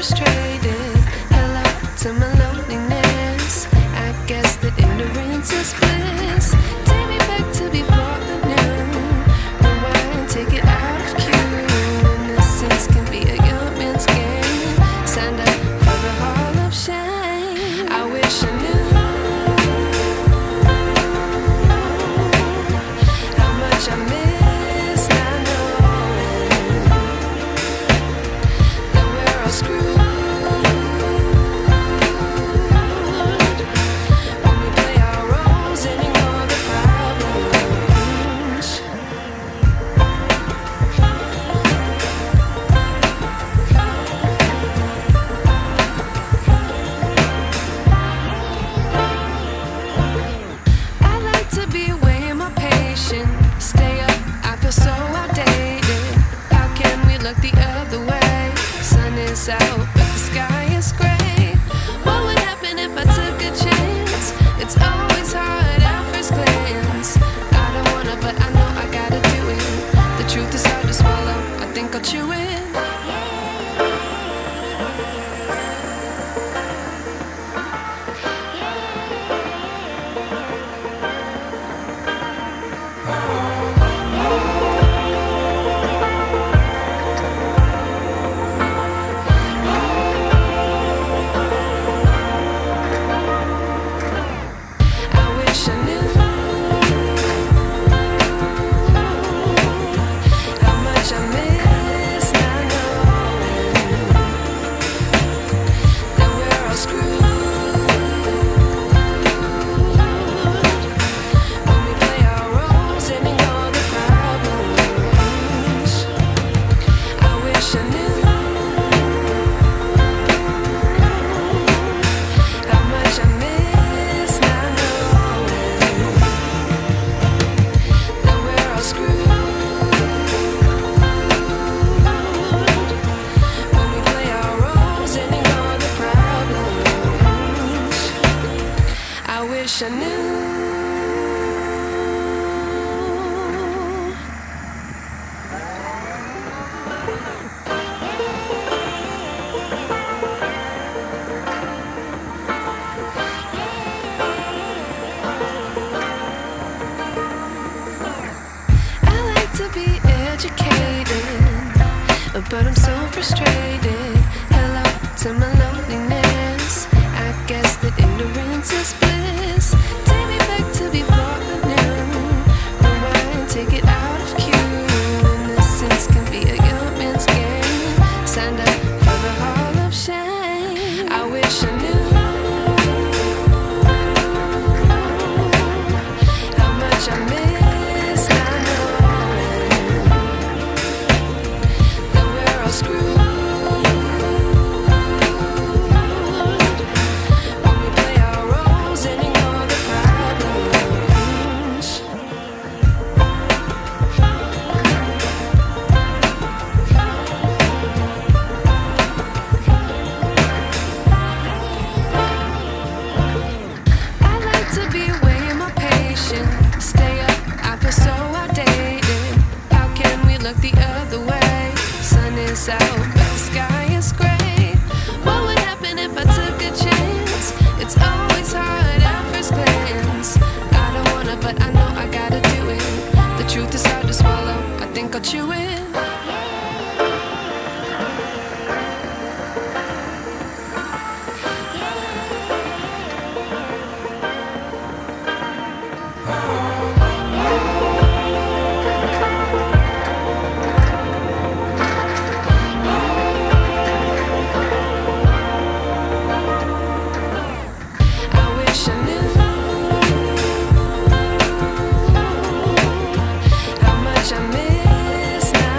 frustrated. Hello to my loneliness. I guess that ignorance is bliss. Take me back to before the noon. Rewind, take it out of cue. Innocence can be a young man's game. Signed up for the hall of shame. I wish I knew how much I miss not knowing that we're all screwed when we play our roles and ignore the problems. I like to be weighing my patience. Stay up, I feel so outdated. How can we look the other way? Sun is out, but the sky is gray. What would happen if I took a chance? It's always hard at first glance. I don't wanna, but I know I gotta do it. The truth is hard to swallow, I think I'll chew it. I wish I knew how much I miss not knowing that we're all screwed when we play our roles and ignore the problems. I wish I knew how much I miss not knowing that we're all screwed when we play our roles and ignore the problems. I wish I knew. I like to be educated, but I'm so frustrated. Hello to my loneliness. I guess that ignorance is bliss. Take me back to before the noon. Rewind, take it out of cue. Innocence can be a young man's game. Signed up for the hall of shame. I wish I knew how much I miss not knowing that we're all screwed when we play our roles and ignore the problems. I like to be weighing my patience. Stay up, I feel so outdated. How can we look the other way? Sun is out, but the sky is gray. What would happen if I took a chance? It's always hard at first glance. I don't wanna, but I know I gotta do it. The truth is hard to swallow, I think I'll chew it. I wish I knew how much I miss not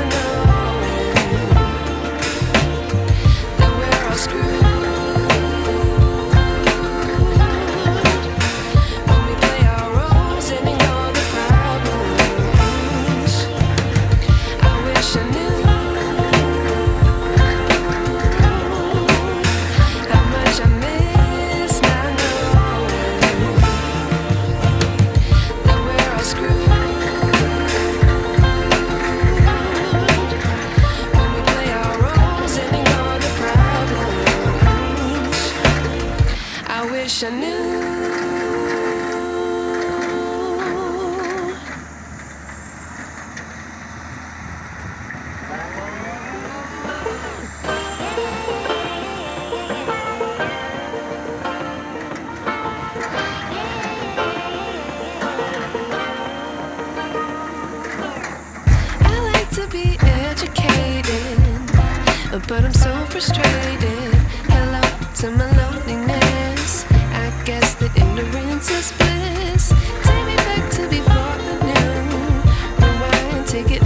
but I'm so frustrated. Hello to my loneliness. I guess that ignorance is bliss. Take me back to before the new. Rewind, take it